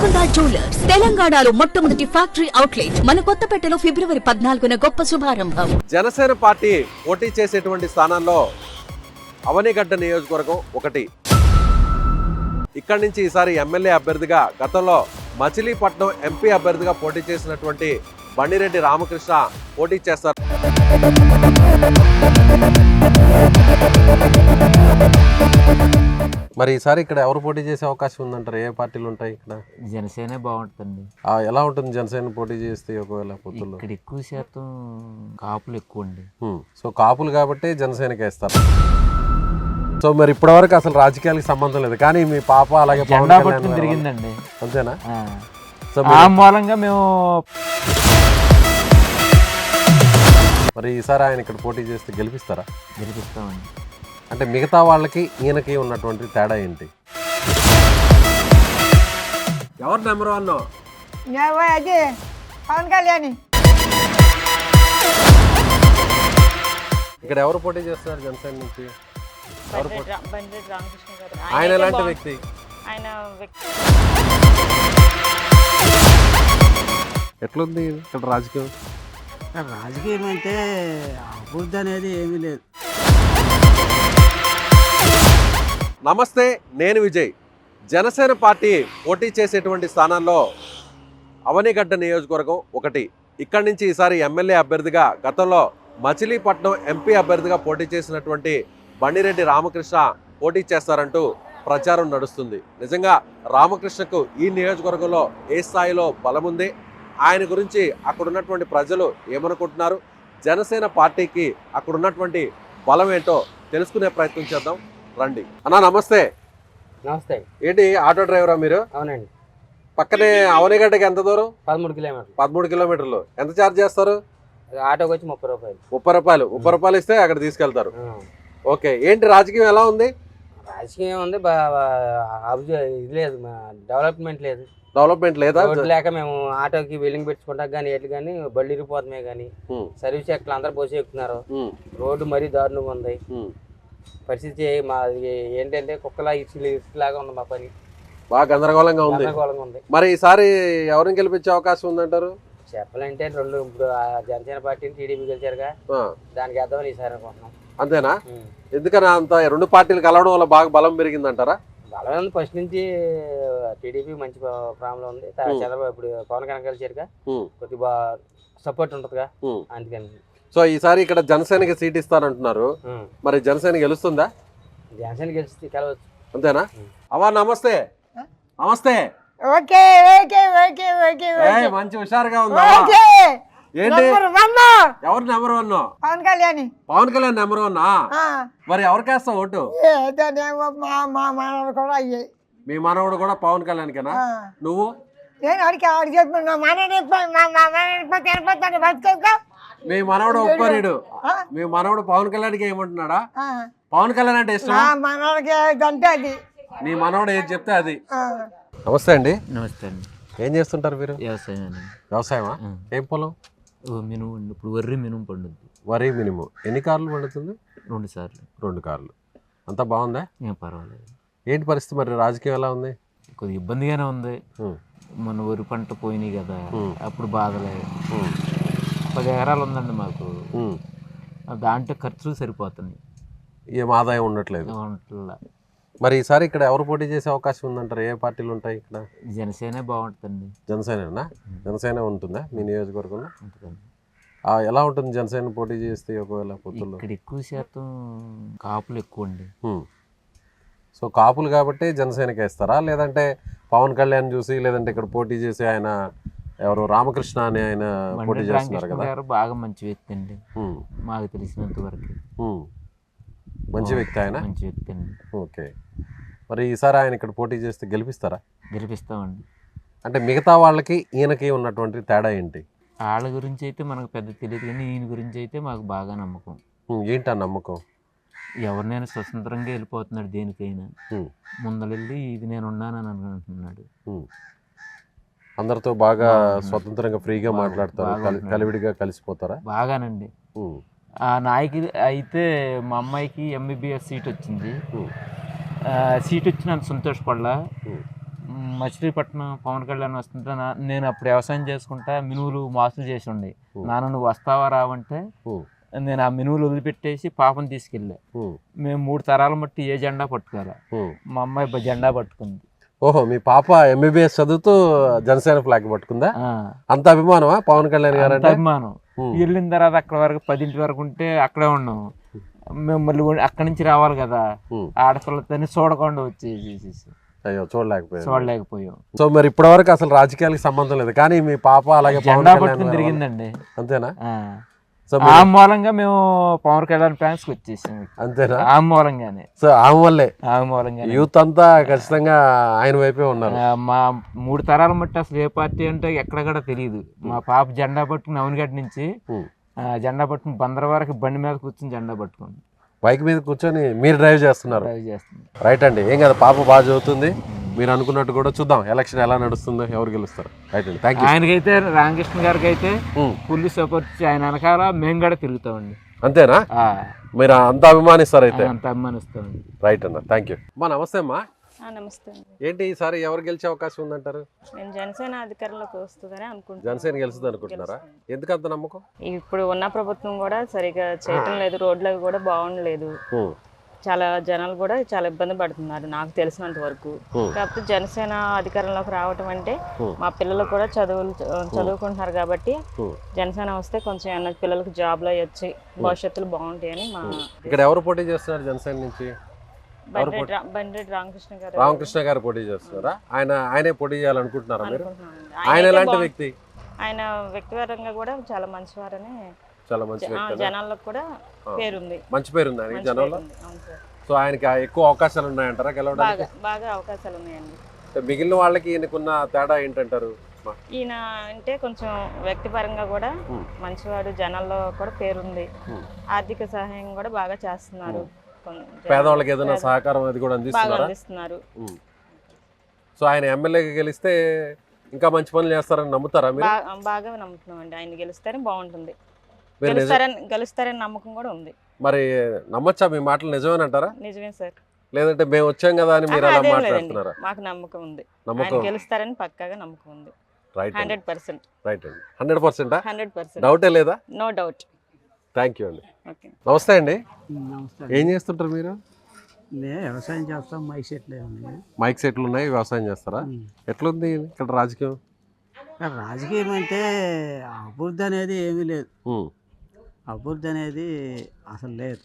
Golconda jewellers తెలంగాణలో మొట్టమొదటి factory outlet మన కొత్తపేటలో ఫిబ్రవరి 14న గొప్ప శుభారంభం. జనసేన పార్టీ పోటీ చేసేటువంటి స్థానాల్లో అవనిగడ్డ నియోజకవర్గం ఒకటి. ఇక్కడి నుంచి ఈసారి ఎమ్మెల్యే అభ్యర్థిగా గతంలో మచిలీపట్నం ఎంపీ అభ్యర్థిగా పోటీ చేసినటువంటి బండిరెడ్డి రామకృష్ణ పోటీ చేస్తారు. మరి ఈసారి ఇక్కడ ఎవరు పోటీ చేసే అవకాశం ఉందంటారు? ఏ పార్టీలు ఉంటాయి ఇక్కడ? జనసేన బాగుంటుంది. ఎలా ఉంటుంది జనసేన పోటీ చేస్తే? ఒకవేళ పొత్తుల్లో ఇక్కడ ఎక్కువ శాతం కాపులు ఎక్కువ అండి. సో కాపులు కాబట్టి జనసేనకి వేస్తారు. సో మరి ఇప్పటి వరకు అసలు రాజకీయాలకు సంబంధం లేదు, కానీ మీ పాప అలాగే జెండా పట్టుకుని తిరిగిందండి. అంతేనా? సో ఆ మూలంగా మేము మరి ఈసారి ఆయన ఇక్కడ పోటీ చేస్తే గెలిపిస్తారా? గెలిపిస్తామండి. అంటే మిగతా వాళ్ళకి ఈయనకి ఉన్నటువంటి తేడా ఏంటి? ఎవరు నెంబర్ వన్? పవన్ కళ్యాణ్. ఇక్కడ ఎవరు పోటీ చేస్తున్నారు జనసేన నుంచి? ఆయన ఎలాంటి వ్యక్తి? ఎట్లుంది ఇక్కడ రాజకీయం? రాజకీయం అంటే అభివృద్ధి అనేది ఏమీ లేదు. నమస్తే, నేను విజయ్. జనసేన పార్టీ పోటీ చేసేటువంటి స్థానాల్లో అవనిగడ్డ నియోజకవర్గం ఒకటి. ఇక్కడి నుంచి ఈసారి ఎమ్మెల్యే అభ్యర్థిగా గతంలో మచిలీపట్నం ఎంపీ అభ్యర్థిగా పోటీ చేసినటువంటి బండిరెడ్డి రామకృష్ణ పోటీ చేస్తారంటూ ప్రచారం నడుస్తుంది. నిజంగా రామకృష్ణకు ఈ నియోజకవర్గంలో ఏ స్థాయిలో బలం ఉంది, ఆయన గురించి అక్కడ ఉన్నటువంటి ప్రజలు ఏమనుకుంటున్నారు, జనసేన పార్టీకి అక్కడ ఉన్నటువంటి బలం ఏంటో తెలుసుకునే ప్రయత్నం చేద్దాం రండి. అన్నా నమస్తే. నమస్తే. ఏంటి ఆటో డ్రైవరా మీరు? అవునండి. పక్కనే అవనిగడ్డకి ఎంత దూరం? 13 కిలోమీటర్లు. 13 కిలోమీటర్లు. ఎంత ఛార్జ్ చేస్తారు? ఆటోకి వచ్చి 30 రూపాయలు. 30 రూపాయలు ఇస్తే అక్కడ తీసుకెళ్తారు. ఓకే, ఏంటి రాజకీయం ఎలా ఉంది? రాజకీయం ఉంది, ఇది లేదు, డెవలప్మెంట్ లేదు. డెవలప్మెంట్ లేదా? లేక మేము ఆటోకి బిల్డింగ్ పెట్టుకుంటాం కానీ ఎట్లు కానీ బళ్ళు ఇరిగిపోతున్నాయి కానీ సర్వీస్ ఎక్కడ అందరూ పోసి ఎక్కుతున్నారు. రోడ్డు మరీ దారుణంగా ఉంది పరిస్థితి. మాది ఏంటంటే కుక్కలా ఇసులాగా ఉంది మా పని. బాగా గందరగోళంగా ఉంది. మరి ఈసారి ఎవరిని గెలిపించే అవకాశం ఉందంటారు? చెప్పాలంటే ఇప్పుడు జనసేన పార్టీని టీడీపీ గెలిచారుగా, దానికి అర్థమని ఈసారి అనుకుంటున్నాం. అంతేనా? ఎందుకని అంత రెండు పార్టీలు కలవడం వల్ల బాగా బలం పెరిగిందంటారా? బలం ఉంది. ఫస్ట్ నుంచి టీడీపీ మంచి ప్రాబ్లం ఉంది. చంద్రబాబు ఇప్పుడు పవన్ కళ్యాణ్ కలిసారుగా, కొద్దిగా సపోర్ట్ ఉంటుందిగా, అందుకని. సో ఈసారి ఇక్కడ జనసేనకి సీట్ ఇస్తారంటున్నారు, మరి జనసేన గెలుస్తుందా? జనసేన గెలిస్తే కలవచ్చు. అంతేనా? అవా నమస్తే. నమస్తే. మంచి హుషారుగా ఉందా? ఏంటి ఎవరు number one? Pawan Kalyan. Pawan Kalyan number one. మరి ఎవరికేస్తావు ఓటు? కూడా అయ్యాయి. మీ మనవడు కూడా పవన్ కళ్యాణ్కేనా? నువ్వు? నేను అడిగి చెప్తున్నా మీ మనవడు ఒప్పరీడు. మీ మనవడు పవన్ కళ్యాణ్కి ఏమంటున్నాడా? పవన్ కళ్యాణ్ అంటే ఇష్టం మనకి అంటే అది. నీ మనవడు ఏది చెప్తే అది. నమస్తే అండి. నమస్తే అండి. ఏం చేస్తుంటారు మీరు? వ్యవసాయం అండి. వ్యవసాయమా? ఏం పొలం? మినుము. ఇప్పుడు వరి మినుము పండుద్ది. వరి మినుము ఎన్ని కార్లు పండుతుంది? 2 సార్లు. 2 కార్లు. అంతా బాగుందా? ఏం పర్వాలేదు. ఏంటి పరిస్థితి మరి? రాజకీయం ఎలా ఉంది? కొద్దిగా ఇబ్బందిగానే ఉంది. మన వరి పంట పోయినాయి కదా, అప్పుడు బాధలే. 10 ఎకరాలు ఉందండి మాకు. దాంట్లో ఖర్చులు సరిపోతున్నాయి, ఏం ఆదాయం ఉండట్లేదు. మరి ఈసారి ఇక్కడ ఎవరు పోటీ చేసే అవకాశం ఉందంటారు? ఏ పార్టీలు ఉంటాయి ఇక్కడ? జనసేన బాగుంటుందండి. జనసేన? జనసేన ఉంటుందా మీ నియోజకవర్గంలో? ఎలా ఉంటుంది జనసేన పోటీ చేస్తే? ఒకవేళ పొత్తుల్లో ఇక్కడ ఎక్కువ శాతం కాపులు ఎక్కువ అండి. సో కాపులు కాబట్టి జనసేనకి వేస్తారా, లేదంటే పవన్ కళ్యాణ్ చూసి, లేదంటే ఇక్కడ పోటీ చేసి ఆయన ఎవరు రామకృష్ణ అని ఆయన పోటీ చేస్తున్నారు కదా? బాగా మంచి వ్యక్తి అండి, మాకు తెలిసినంత వరకు. మంచి వ్యక్తి ఆయన. మంచి వ్యక్తి అండి. ఓకే, మరి ఈసారి ఆయన ఇక్కడ పోటీ చేస్తే గెలిపిస్తారా? గెలిపిస్తామండి. అంటే మిగతా వాళ్ళకి ఈయనకి ఉన్నటువంటి తేడా ఏంటి? వాళ్ళ గురించి అయితే మనకు పెద్ద తెలియదు, కానీ ఈయన గురించి అయితే మాకు బాగా నమ్మకం. ఏంటి ఆ నమ్మకం? ఎవరినైనా స్వతంత్రంగా వెళ్ళిపోతున్నాడు, దేనికైనా ముందరెళ్ళి ఇది నేను ఉన్నానని అనుకుంటున్నాడు. అందరితో బాగా స్వతంత్రంగా ఫ్రీగా మాట్లాడతారు, కలివిడిగా కలిసిపోతారా? బాగానండి. ఆ నాయకుడు అయితే మా అమ్మాయికి ఎంబీబీఎస్ సీట్ వచ్చింది. సీట్ వచ్చినంత సంతోషపడలా. మచిలీపట్నం పవన్ కళ్యాణ్ వస్తుంటే నేను అప్పుడు వ్యవసాయం చేసుకుంటా మినువులు మాసులు చేసి ఉండే. నాన్న నువ్వు వస్తావా రావంటే నేను ఆ మినువులు వదిలిపెట్టేసి పాపను తీసుకెళ్ళా. మేము 3 తరాల మట్టి ఏ జెండా పట్టుకోరా, మా అమ్మాయి జెండా పట్టుకుంది. ఓహో, మీ పాప ఎంబీబీఎస్ చదువుతూ జనసేన ఫ్లాగ్ పట్టుకుందా? అంత అభిమానమా పవన్ కళ్యాణ్ గారు అంటే? అభిమానం. వెళ్ళిన తర్వాత అక్కడ వరకు 10 వరకు ఉంటే అక్కడే ఉన్నాం. మేము మళ్ళీ అక్కడి నుంచి రావాలి కదా, ఆడపిల్లతోని చూడకుండా వచ్చేసి అయ్యో చూడలేకపోయాం. సో మరి ఇప్పటి వరకు అసలు రాజకీయాలకు సంబంధం లేదు, కానీ మీ పాప అలాగే జెండా పట్టుకుని తిరిగిందండి. అంతేనా? ఆ మూలంగా మేము పవన్ కళ్యాణ్ ఫ్యాన్స్ వచ్చేసాం. అంతేనా? ఆ మూలంగానే. సో ఆమె వల్లే ఆ మూలంగా యూత్ అంతా ఖచ్చితంగా ఆయన వైపే ఉన్నారు. మా 3 తరాల మట్టి అసలు ఏ పార్టీ అంటే ఎక్కడ కూడా తెలియదు. మా పాప జెండా పట్టుకుని అవనిగడ్డ నుంచి జెండా పట్టుకుని బందర వరకు బండి మీద కూర్చొని జెండా పట్టుకుంది. బైక్ మీద కూర్చొని మీరు డ్రైవ్ చేస్తున్నారు? డ్రైవ్ చేస్తుంది. రైట్ అండి, ఏం కదా, పాప బాగా చదువుతుంది. మీరు అనుకున్నట్టు కూడా చూద్దాం ఎలక్షన్ ఎలా నడుస్తుందో, ఎవరు గెలుస్తారు. రైట్ అండి, థ్యాంక్ యూ. ఆయనకైతే రామకృష్ణ గారికి అయితే ఫుల్ సపోర్ట్ ఇచ్చి ఆయన వెనకాల మేము కూడా తిరుగుతామండి. అంతేనా? మీరు అంత అభిమానిస్తారు అయితే? అంత అభిమానిస్తామండి. రైట్ అన్న, థ్యాంక్ యూ. అమ్మా నమస్తే అమ్మా. నమస్తే అండి. ఏంటి ఈసారి ఎవరు గెలిచే అవకాశం ఉందంటారు? నేను జనసేన అధికారంలోకి వస్తుందని అనుకుంటున్నాను. జనసేన గెలుస్తుంది అనుకుంటున్నారా? ఎందుకు అంత నమ్మకం? ఇప్పుడు ఉన్న ప్రభుత్వం కూడా సరిగా చేయటం లేదు, రోడ్లు కూడా బాగుండలేదు, చాలా జనాలు కూడా చాలా ఇబ్బంది పడుతున్నారు నాకు తెలిసినంత వరకు. కాకపోతే జనసేన అధికారంలోకి రావటం అంటే మా పిల్లలు కూడా చదువుకుంటున్నారు కాబట్టి జనసేన వస్తే కొంచెం పిల్లలకు జాబ్లు అయ్యొచ్చి భవిష్యత్తులు బాగుంటాయని మా. ఇక్కడ ఎవరు పోటీ చేస్తున్నారు జనసేన నుంచి? బండ్రెడ్డి రామకృష్ణ గారు పోటీ చేస్తున్నారా? ఆయనే పోటీ చేయాలనుకుంటున్నారా మీరు? ఆయన ఎలాంటి వ్యక్తి? ఆయన వ్యక్తిపరంగా కూడా చాలా మంచివారని, చాలా మంచి వ్యక్తి, జనాలకు కూడా పేరుంది, మంచి పేరుంది ఆయనకి జనంలో. సో ఆయనకి ఎక్కువ అవకాశాలు ఉన్నాయంటారా గెలవడానికి? బాగా అవకాశాలు ఉన్నాయండి. మిగిలిన వాళ్ళకి ఈయనకున్న తేడా ఏంటంటారు? ఈయన అంటే కొంచెం వ్యక్తిపరంగా కూడా మంచివాడు, జనాల్లో కూడా పేరుంది, ఆర్థిక సహాయం కూడా బాగా చేస్తున్నారు, పేదవాళ్ళకి ఏదైనా సహకారం అది కూడా అందిస్తున్నారు. సో ఆయన ఎమ్మెల్యేగా గెలిస్తే ఇంకా మంచి పనులు చేస్తారని నమ్ముతారా మీరు? బాగా నమ్ముతున్నామండి, ఆయన గెలుస్తారని బాగుంటుంది, గెలుస్తారని నమ్మకం కూడా ఉంది. మరి నమ్మచ్చా? మీ మాటలు నిజమేనంటారా? నిజమే సార్. లేదంటే మేము వచ్చాం కదా అని మీరు అలా మాట్లాడుతున్నారా? మాకు నమ్మకం ఉంది, ఆయన గెలుస్తారని పక్కాగా నమ్మకం ఉంది. రైట్, 100%. రైట్ అండి, 100%. 100% డౌటే లేదా? No doubt. థ్యాంక్ యూ అండి. నమస్తే అండి. ఏం చేస్తుంటారు మీరు? వ్యవసాయం చేస్తాం. మైక్ సెట్లు ఉన్నాయి, వ్యవసాయం చేస్తారా? ఎట్లుంది ఇక్కడ రాజకీయం? రాజకీయం అంటే అభివృద్ధి అనేది ఏమీ లేదు, అభివృద్ధి అనేది అసలు లేదు.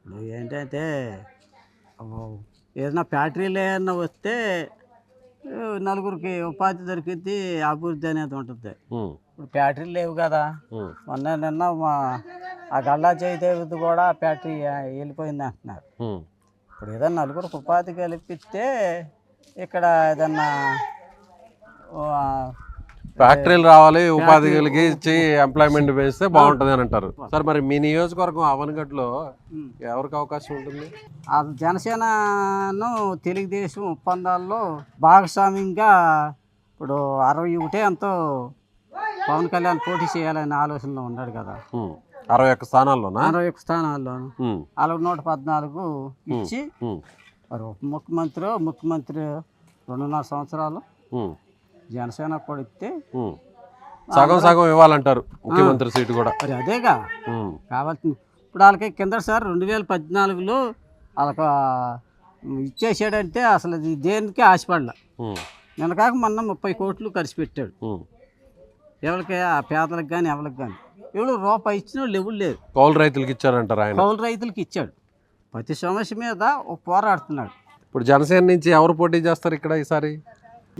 ఇప్పుడు ఏంటంటే ఏదైనా ఫ్యాక్టరీలు ఏదైనా వస్తే నలుగురికి ఉపాధి దొరికింది, అభివృద్ధి అనేది ఉంటుంది. ఇప్పుడు ఫ్యాక్టరీలు లేవు కదా. నిన్న ఆ గల్లా జయదేవిది కూడా ఫ్యాక్టరీ వెళ్ళిపోయింది అంటున్నారు. ఇప్పుడు ఏదన్నా నలుగురికి ఉపాధి కల్పిస్తే ఇక్కడ ఏదన్నా ఫ్యాక్టరీలు రావాలి, ఉపాధి కలిగించి ఎంప్లాయ్మెంట్ పెంచితే బాగుంటుంది అని అంటారు. సార్ మరి మీ నియోజకవర్గం అవనగడ్డలో ఎవరికి అవకాశం ఉంటుంది? జనసేనను తెలుగుదేశం ఒప్పందాల్లో భాగస్వామ్యంగా ఇప్పుడు 61 ఎంతో పవన్ కళ్యాణ్ పోటీ చేయాలనే ఆలోచనలో ఉన్నాడు కదా. 61 స్థానాల్లోనా? 61 స్థానాల్లోను వాళ్ళకు 114 ఇచ్చి మరి ముఖ్యమంత్రి 2.5 సంవత్సరాలు జనసేన కూడా ఇస్తే సగం సగం ఇవ్వాలంటారు ముఖ్యమంత్రి సీటు కూడా. మరి అదేగా కావాల్సింది. ఇప్పుడు వాళ్ళకి కింద సార్ 2014లో వాళ్ళకి ఇచ్చేసాడంటే అసలు అది దేనికి ఆశపడలే. నిన్న కాక మొన్న 30 కోట్లు ఖర్చు పెట్టాడు. ఎవరికి? ఆ పేదలకు కానీ ఎవరికి కానీ. ఎవరు రూపాయి ఇచ్చిన వాళ్ళు ఎవరు లేరు. కౌలు రైతులకి ఇచ్చారంటారు ఆయన. కౌలు రైతులకి ఇచ్చాడు. ప్రతి సమస్య మీద పోరాడుతున్నాడు. ఇప్పుడు జనసేన నుంచి ఎవరు పోటీ చేస్తారు ఇక్కడ ఈసారి?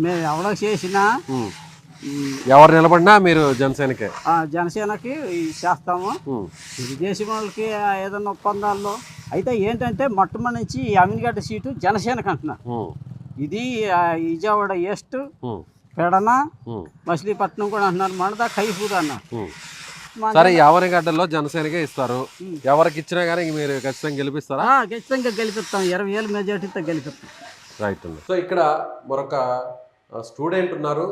మేము ఎవరో చేసినా ఎవరు నిలబడినా మీరు జనసేనకే? జనసేనకి చేస్తాము. తెలుగుదేశం వాళ్ళకి ఏదైనా ఒప్పందాల్లో అయితే ఏంటంటే మొట్టమొదటి నుంచి అమీన్గడ్డ సీటు జనసేనకి అంటున్నారు. ఇది విజయవాడ ఈస్ట్, పెడన, మచిలీపట్నం కూడా అంటున్నారు, మనదా కైపూర్ అన్నారు. సరే, అవనగడ్డలో జనసేనకే ఇస్తారు, ఎవరికి ఇచ్చినా కానీ మీరు ఖచ్చితంగా గెలిపిస్తారా? ఖచ్చితంగా గెలిపిస్తాం, 20,000 మెజార్టీతో గెలిపిస్తాం. రైట్ అండి. సో ఇక్కడ మరొక స్టూడెంట్ ఉన్నారు,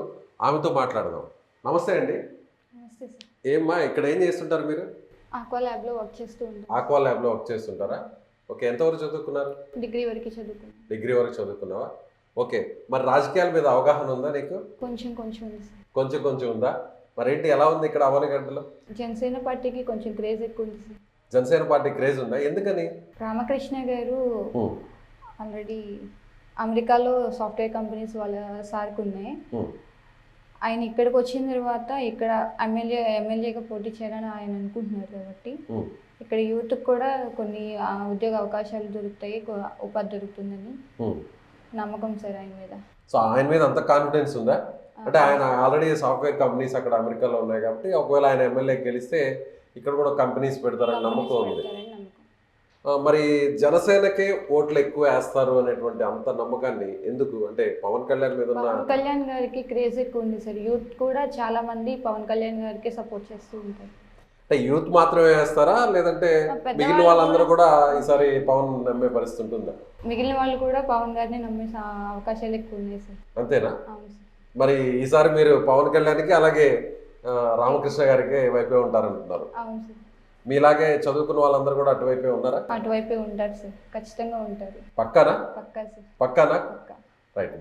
ఆమెతో మాట్లాడదాం. నమస్తే అండి. ఏమ్మా, ఇక్కడ ఏం చేస్తుంటారు మీరు? ఆక్వా ల్యాబ్లో వర్క్ చేస్తూ ఉంటాను. ఆక్వా ల్యాబ్లో వర్క్ చేస్తుంటారా? ఓకే, ఎంతవరకు చదువుకున్నారు? డిగ్రీ వరకు చదువుకున్నాను. డిగ్రీ వరకు చదువుకున్నావా? ఓకే, మరి రాజకీయాల మీద అవగాహన ఉందా నీకు? కొంచెం కొంచెం ఉంది సార్. కొంచెం కొంచెం ఉందా? మరేంటి ఎలా ఉంది ఇక్కడ అవనిగడ్డలో? జనసేన పార్టీకి కొంచెం క్రేజ్ ఎక్కువ ఉంది సార్. జనసేన పార్టీ క్రేజ్ ఉందా? ఎందుకని? రామకృష్ణ గారు ఆల్రెడీ అమెరికాలో సాఫ్ట్వేర్ కంపెనీస్ వాళ్ళ సార్కి ఉన్నాయి. ఆయన ఇక్కడికి వచ్చిన తర్వాత ఇక్కడ ఎమ్మెల్యేగా పోటీ చేయాలని ఆయన అనుకుంటున్నారు కాబట్టి ఇక్కడ యూత్కి కూడా కొన్ని ఉద్యోగ అవకాశాలు దొరుకుతాయి, ఉపాధి దొరుకుతుందని నమ్మకం సార్ ఆయన మీద. సో ఆయన మీద అంత కాన్ఫిడెన్స్ ఉందా? అంటే ఆయన ఆల్రెడీ సాఫ్ట్వేర్ కంపెనీస్ అక్కడ అమెరికాలో ఉన్నాయి కాబట్టి ఒకవేళ ఆయన ఎమ్మెల్యే గెలిస్తే ఇక్కడ కూడా కంపెనీస్ పెడతారని నమ్మకం ఉంది. మరి జనసేనకే ఓట్లు ఎక్కువ వేస్తారు అనేటువంటి అంత నమ్మకాన్ని ఎందుకు, అంటే పవన్ కళ్యాణ్ మీద ఉన్న? పవన్ కళ్యాణ్ గారికి క్రేజ్ ఎక్కువ ఉంది సార్. యూత్ కూడా చాలా మంది పవన్ కళ్యాణ్ గారికి సపోర్ట్ చేస్తూ ఉంటారు. అంటే యూత్ మాత్రమే వేస్తారా, లేదంటే మిగిలిన వాళ్ళందరూ కూడా ఈసారి పవన్ నమ్మే పరిస్థితి ఉంటుందా? మిగిలిన వాళ్ళు కూడా పవన్ గారిని నమ్మే అవకాశాలు ఎక్కువ ఉన్నాయి సార్. అంతేనా? అవును సార్. మరి ఈసారి మీరు పవన్ కళ్యాణ్కి అలాగే రామకృష్ణ గారికి వైపే ఉంటారంటున్నారు. అవును సార్. మీలాగే చదువుకున్న వాళ్ళందరూ కూడా అటువైపే ఉన్నారా? అటువైపే ఉంటారు సార్, ఖచ్చితంగా ఉంటారు. పక్కానా? పక్కా సార్. పక్కానా? పక్కా. రైట్.